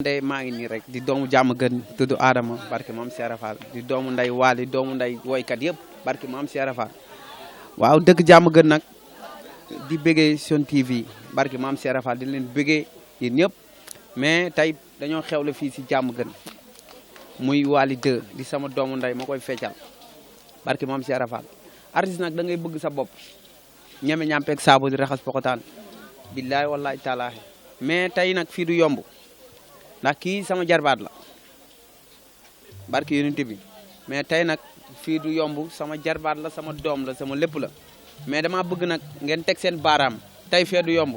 de maa ngi nii rek di doomu jàmm gën tudd Adama barke maam Cheikh Rafal di doomu nday Waly doomu nday woykat yëpp barke maam Cheikh Rafal waaw dëkk jàmm gën nag di bëggee Sen TV barke maam Cheikh Rafal di leen bëggee yéen ñëpp mais tey dañoo xewle fii si jàmm gën muy Waly 2 di sama doomu nday ma koy feccal barke maam Cheikh Rafal artiste nag da ngay bëgg sa bopp ñeme ñampeeg saabu di raxas pokotaan billaay wallaay taalaaxe mais tey nag fii du yomb ndax kii sama jarbaat la barke yonent bi mais tey nag fii du yomb sama jarbaat la sama doom la sama lépp la mais dama bëgg nag ngeen teg seen baaraam tey fee du yomb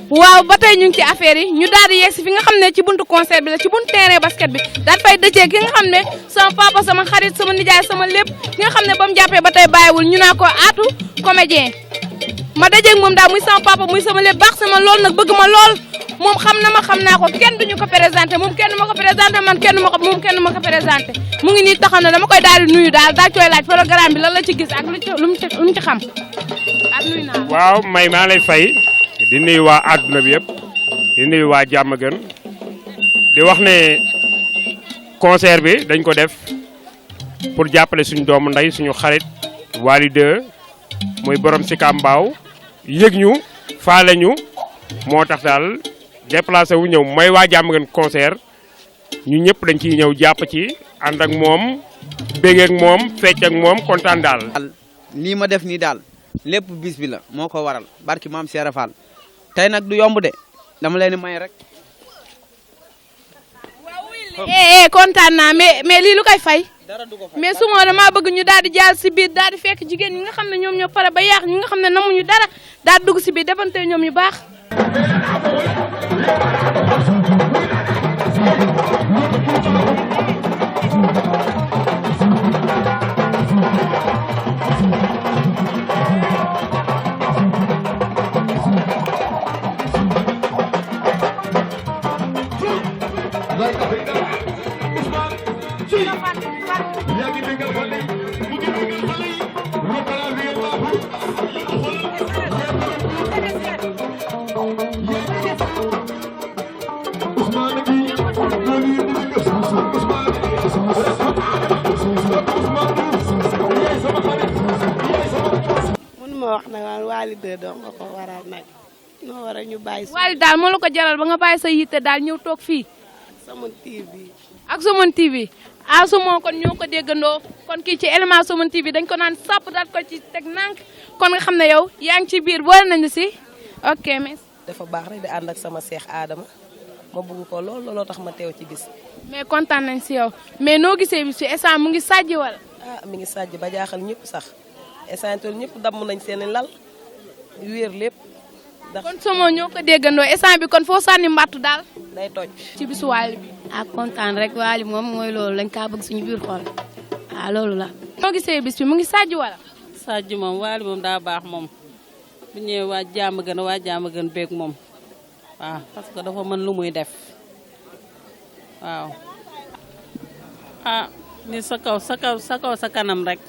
waaw ba tey ñu ngi ci affaire yi ñu daal di yegg si fi nga xam ne ci buntu concert bi la ci buntu terrain basket bi daal fay dëjee ki nga xam ne sama papa sama xarit sama nijaay sama lépp ki nga xam ne ba mu jàppee ba tey bàyyiwul ñu naa ko Atou comédien ma dajeeg moom daal muy sama papa muy sama lépp baax sama lool nag bëgg ma lool moom xam na ma xam naa ko kenn duñu ko présenté moom kenn ma ko présenté man kenn ma ko moom kenn ma ko présenté mu ngi nii taxaw na dama koy daal di nuyu daal koy laaj programme bi lan la ci gis ak lu mu ci xam ak nuyu naa waaw may maa lay fay di nuyu waa àdduna bi yëpp di nuyu waa jàmm gën di wax ne concert bi dañ ko def pour jàppale suñu doomu ndey suñu xarit Waly 2 muy borom Sicap Mbao yëg ñu faale ñu moo tax daal déplacé wu ñëw mooy waa jàmm gën concert ñu ñëpp dañ ciy ñëw jàpp ci ànd ak moom bégg ak moom fecc ak moom kontaan daal. lii ma def nii daal lépp bis bi la moo ko waral barki maam Cheikh Rafal tey nag du yomb de dama leen di may rek. kontaan naa mais lii lu koy fay. mais su ma dama bëgg ñu daal di jàll si biir daal di fekk jigéen ñi nga xam ne ñoom ñoo pare ba yàq ñi nga xam ne namuñu dara daal di dugg si biir defante ñoom yu baax. mënuma wax nag Waly 2 doo nga ko waral nag noo war a ñu bàyyi. Waly daal moo la ko jaral ba nga bàyyi sa yitte daal ñëw toog fii. Sen TV. ak Sen TV ah su ma kon ñoo ko déggandoo kon kii ci élément Sen TV dañ ko naan sàpp daal ko ci teg nànk kon nga xam ne yow yaa ngi ci biir boole nañu si ok merci. dafa baax rek di ànd ak sama seex Adama ma bëgg ko looloo tax ma teew ci bis. mais kontaan nañ si yow mais noo gisee bis bi instant mu ngi sàjj wala. ah mi ngi sàjj ba jaaxal ñëpp sax instant tool ñëpp damm nañ seen i lal wéer lépp. kon sama ñoo ko déggandoo instant bi kon foo sànni mbattu daal. day toj ci bisu Waly bi. ah kontaan rek Waly moom mooy loolu lañ kaa bëgg suñu biir xol ah loolu la. noo gisee bis bi mu ngi sàjj wala. sàjj moom Waly moom daa baax moom bu ñëwee waa jàmm gën beeg moom waaw parce que dafa mën lu muy def waaw ah ni sa kaw sa kanam rek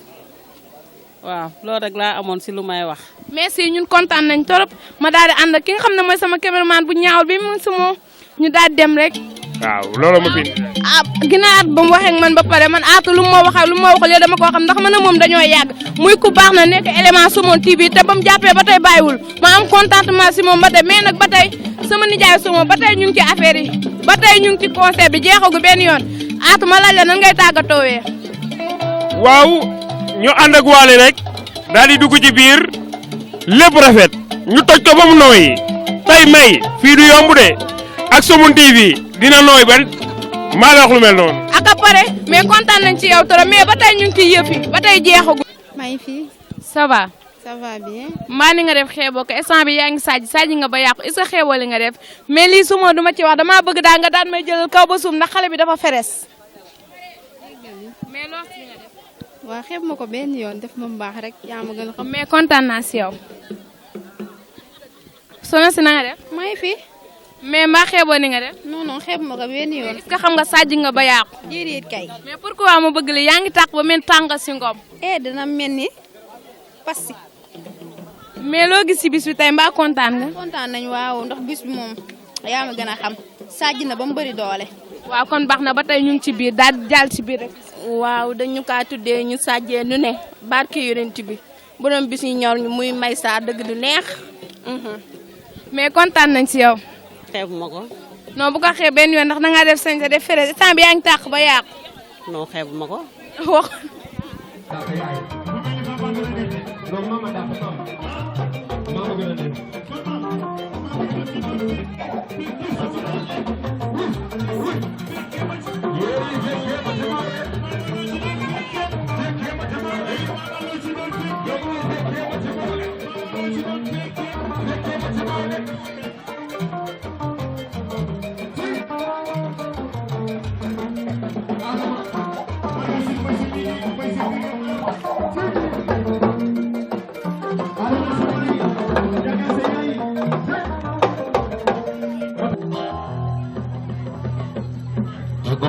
waaw loolu rek laa amoon si lu may wax. merci ñun kontaan nañ torop ma daal di ànd ak ki nga xam ne mooy sama cameraman bu ñaawul bi mu ngi si moom ñu daal di dem rek. waaw loolu ma bind. ah ginnaaw at ba mu waxee ak man ba pare man Atou lu ma wax ak lu ma waxul yow dama koo xam ndax man ak moom dañoo yàgg muy ku baax na nekk élément Sen TV te ba mu jàppee ba tey bàyyiwul ma am contentement si moom ba tey mais nag ba tey sama nijaay suma ba tey ñu ngi ci affaire yi ba tey ñu ngi ci concert bi jeexagu benn yoon Atou ma laaj la nan ngay tàggatoowee. waaw ñu ànd ak Wally rek daal di dugg ci biir lépp rafet ñu toj ko ba mu nooyi tey may fii du yomb de ak Somun TV dina nooy ba maa la wax lu mel noonu. ak a pare mais kontaan nañ ci yow trop mais ba tey ñu ngi ci yëf yi ba tey jeexagu. maa ngi fi. ça va. ça va bien. maa ni nga def xeeboo ko instant bi yaa ngi sàjji nga ba yàqu est-ce que xeeboo li nga def mais lii suma duma ci wax damaa bëgg daal nga daan may jëlal kaw ba suuf ndax xale bi dafa feres. mais loo ci nga def. waaw xeeb ma ko benn yoon def ma mu baax rek yaa ma gën a xam. mais kontaan naa si yow. soxna si na nga def. maa ngi fi. mais mbaa xeeboo ni nga def. non non xeeb ma ko benn yoon. est-ce que xam nga sàjji nga ba yàqu. déedéet kay. mais pourquoi ma bëgg li yaa ngi tàq ba mel tànga si ngom. dina mel ni pasti. mais loo gis si bis bi tey mbaa kontaan nga. kontaan nañ waaw ndax bis bi moom yaa ma gën a xam sàjj na ba mu bëri doole. waaw kon baax na ba tey ñu ngi ci biir daal jàll ci biir rek. waaw dañu kaa tuddee ñu sàjjee nu ne barke yonent bi borom bis yi ñor ñu muy may saa dëgg du neex. mais kontaan nañ si yow. xeeb ma ko. non bu ko xeeb benn yoon ndax da ngaa def sañ sa def fere temps bi yaa ngi tàq ba yàqu. non xeeb ma ko. wax.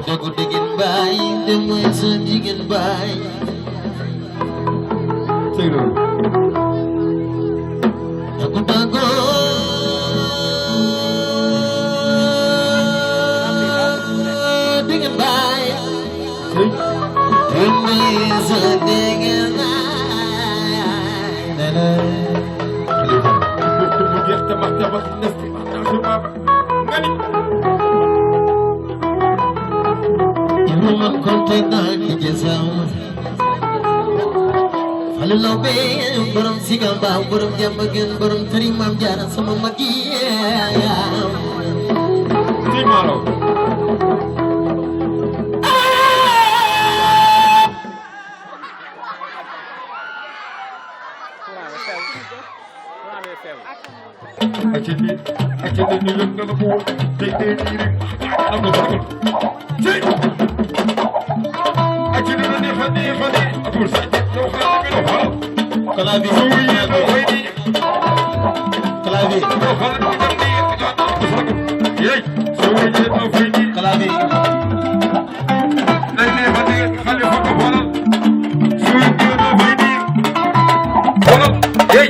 Aku digin bayi demi sedikit bayi. Aku takut digin bayi demi sedikit Ibu kontak nak jazam, kalau be berum sigang bau berum jam bagian berum terima jaran sama magi. Terima lo. Acende ni lëng na ko te te ni rek am na ko ci acende na ne fa pour sa do xala bi do Kala bi suuye do haydi kala bi do xala bi tam ni yey suuye do haydi kala bi dañ ne fa ne xale fa ko xoolal suuye do haydi xoolal yey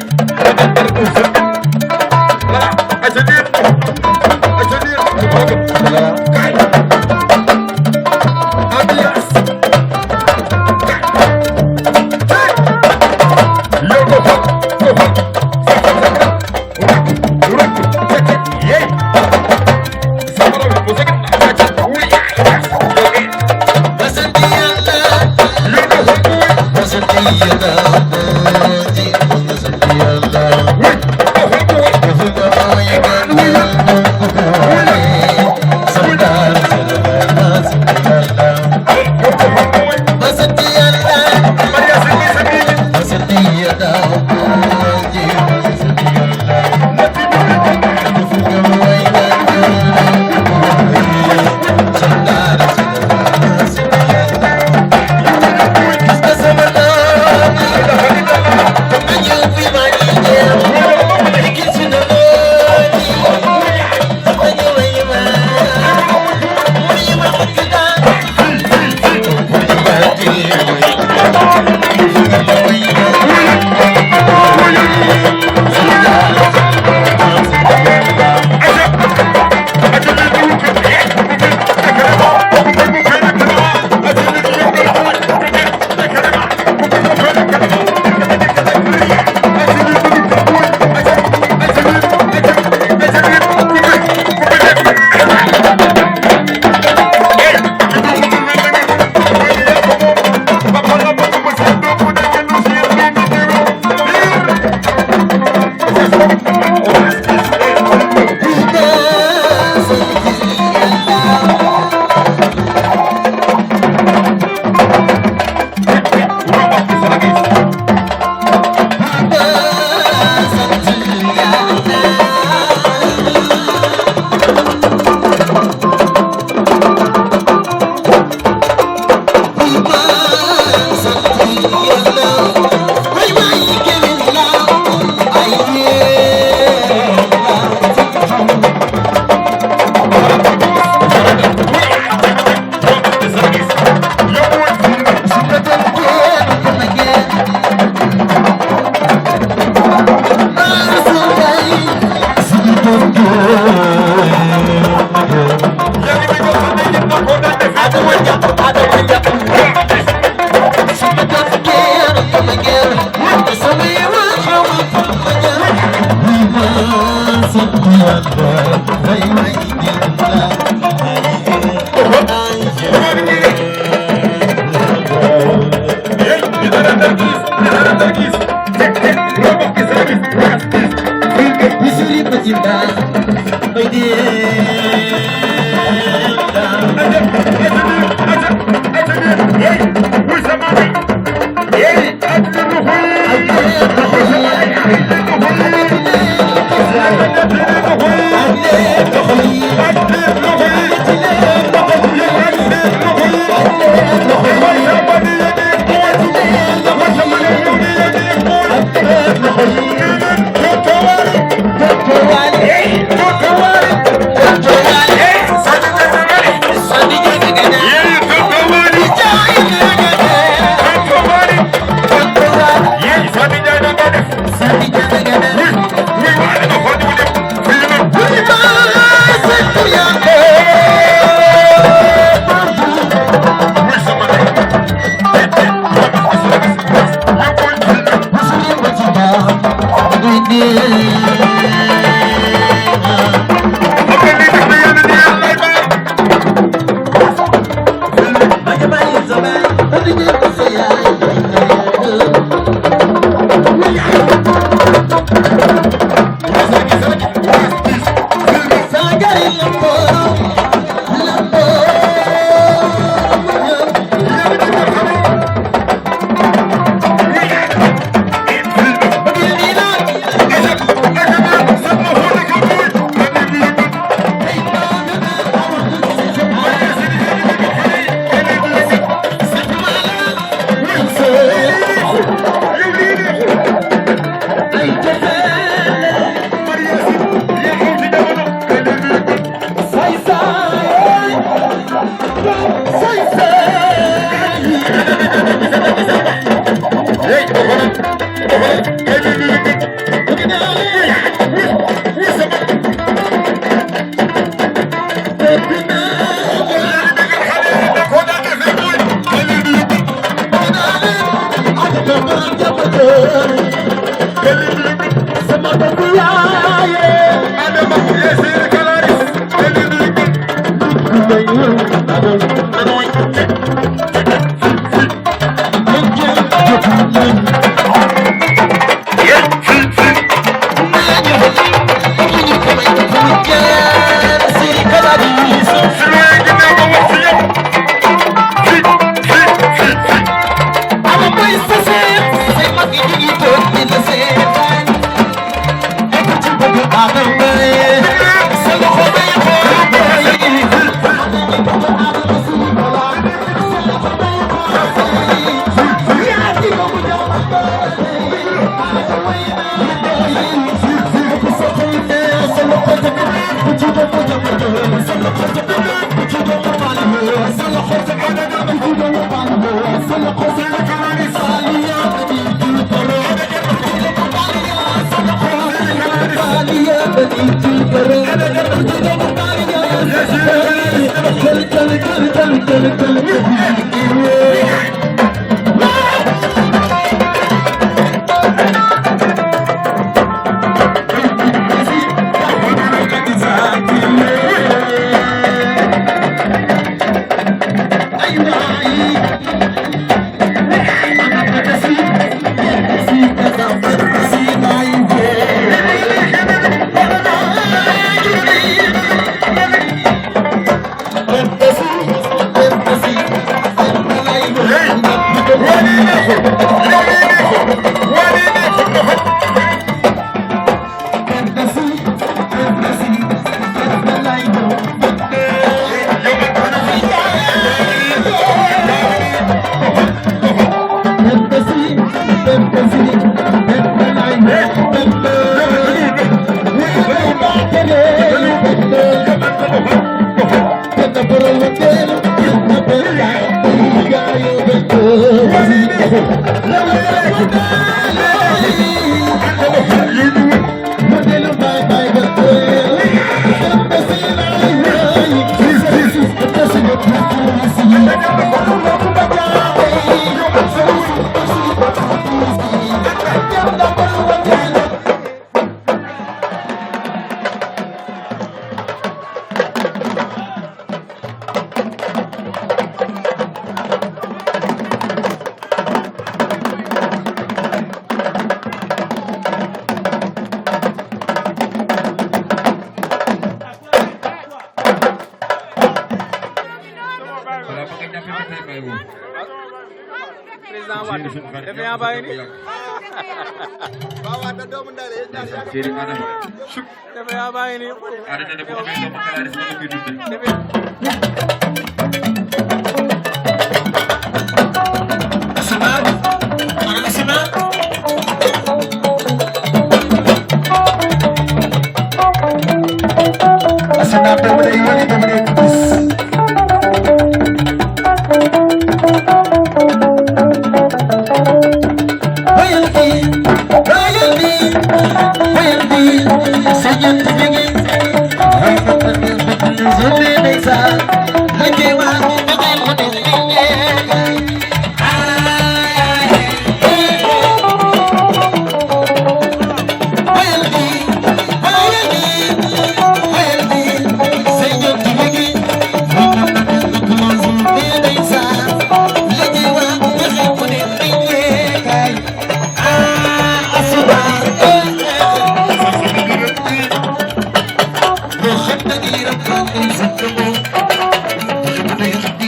Thank you.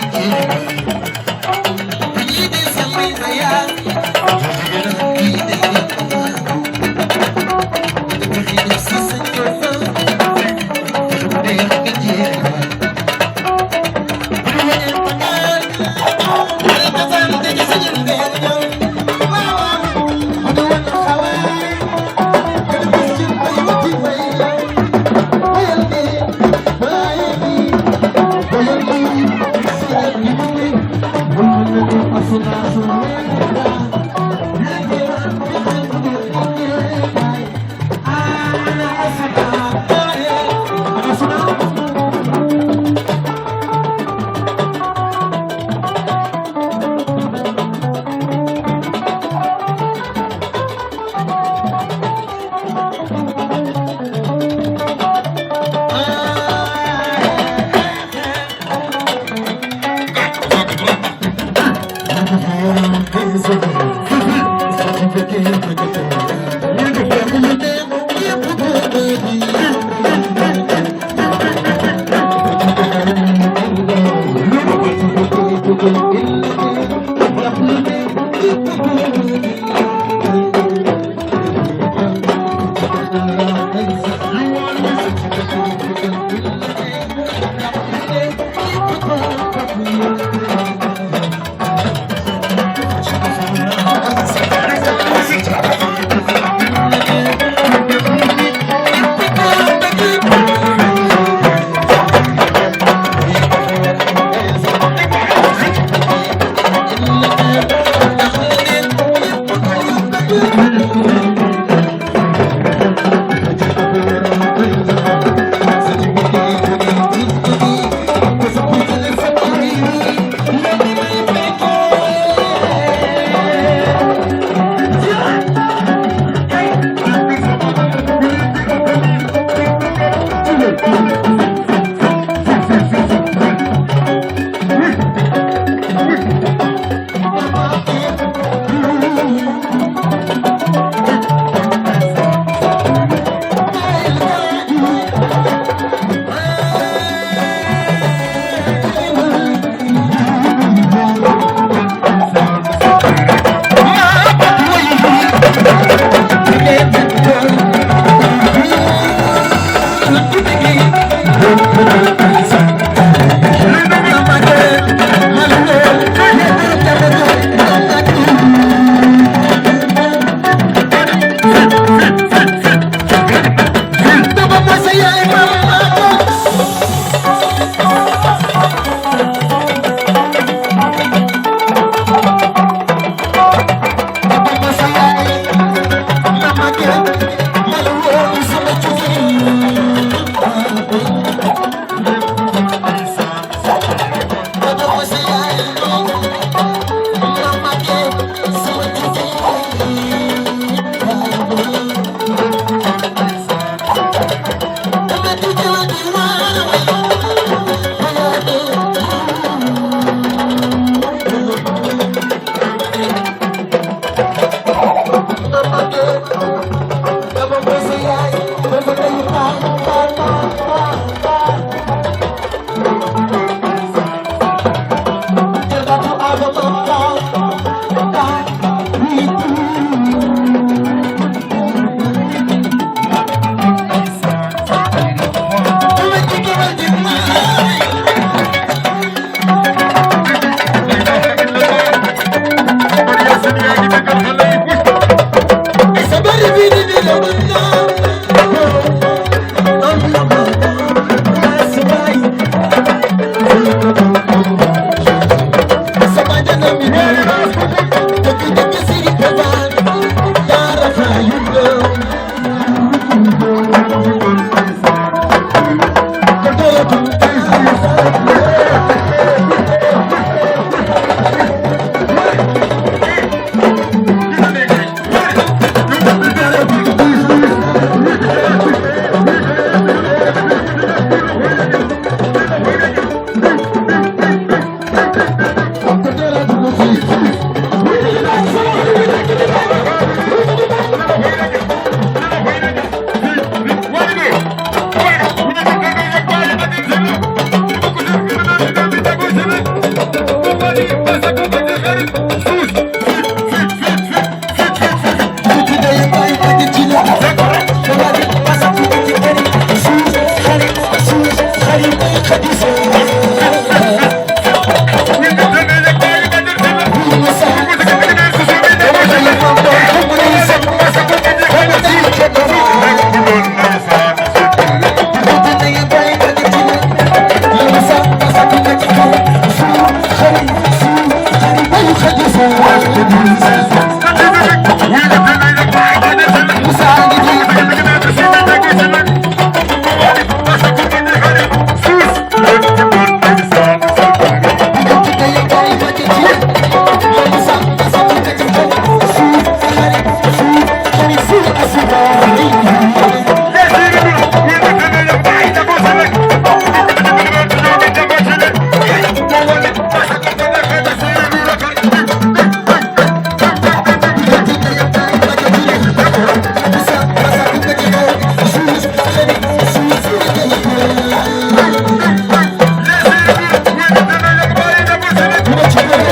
Thank you. Yeah.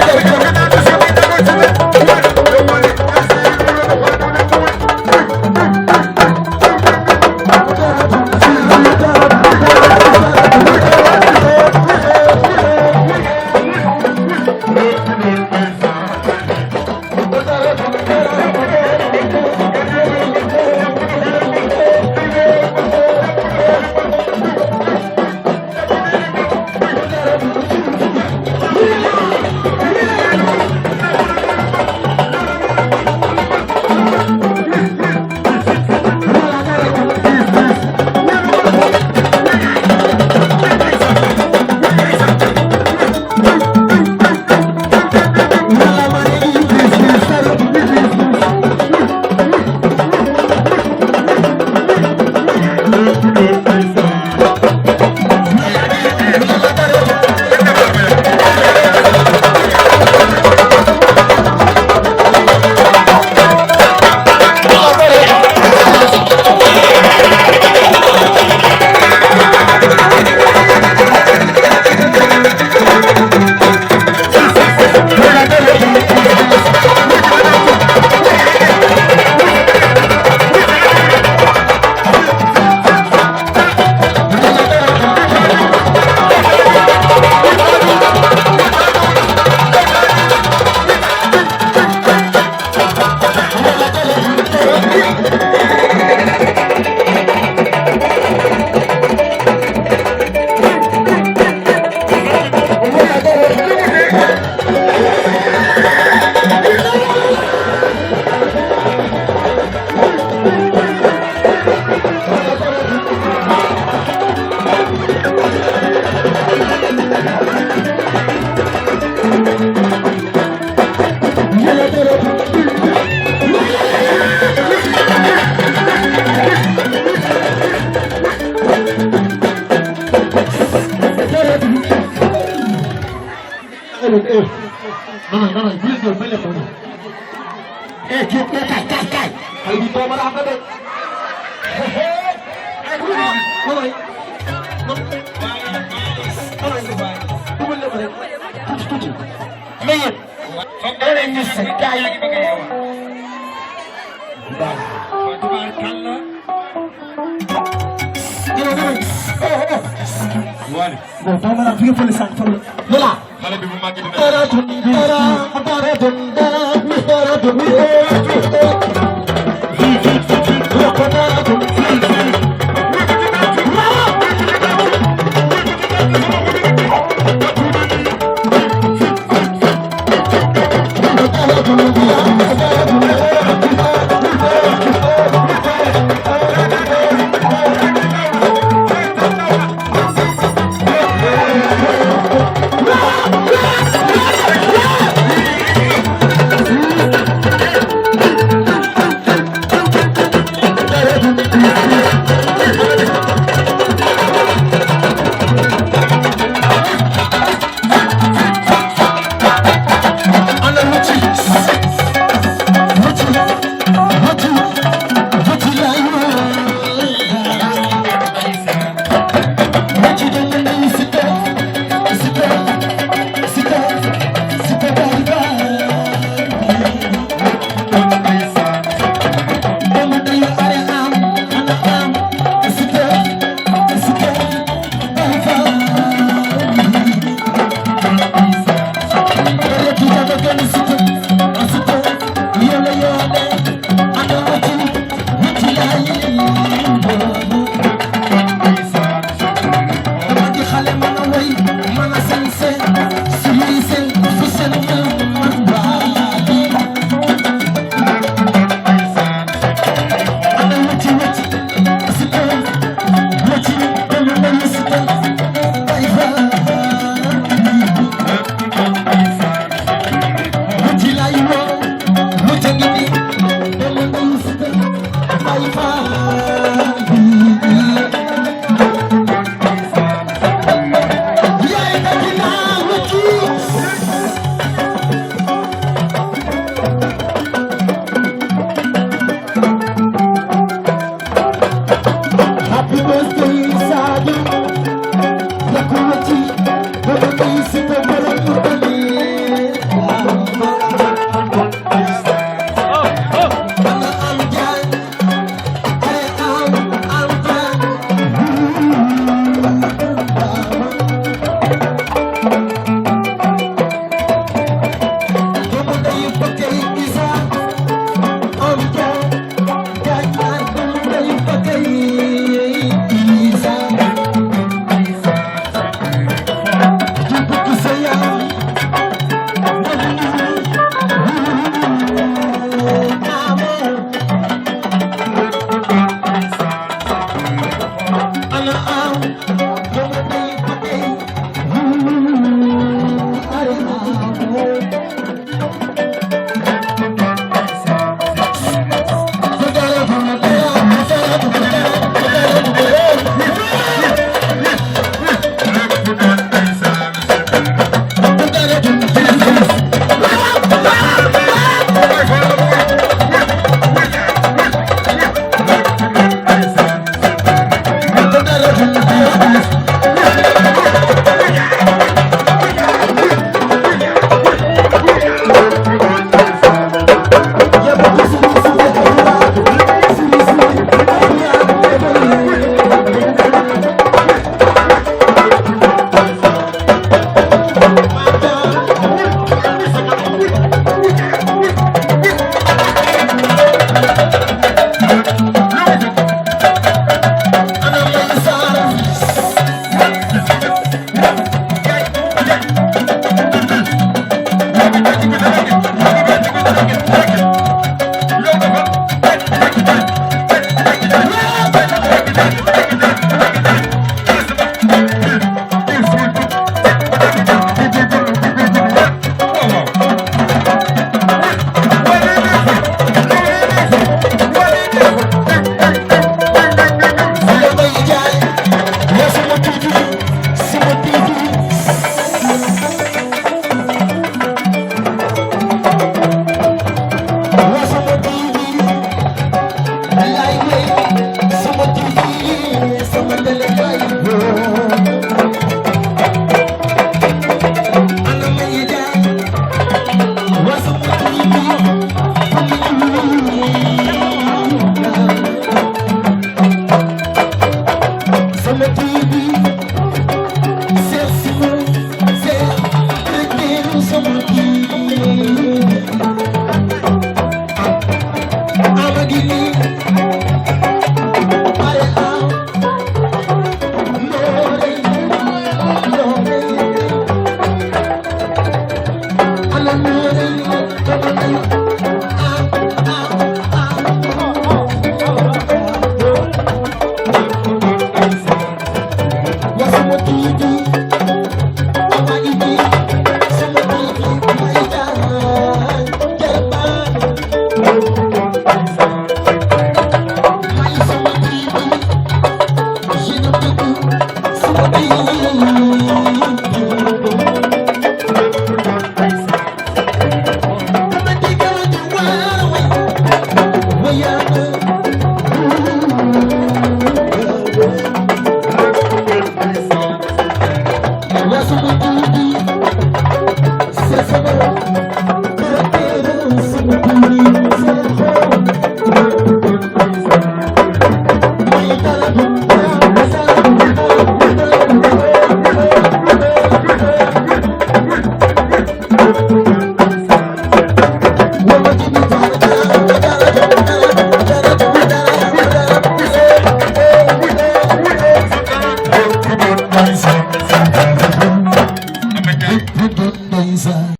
ndeysaan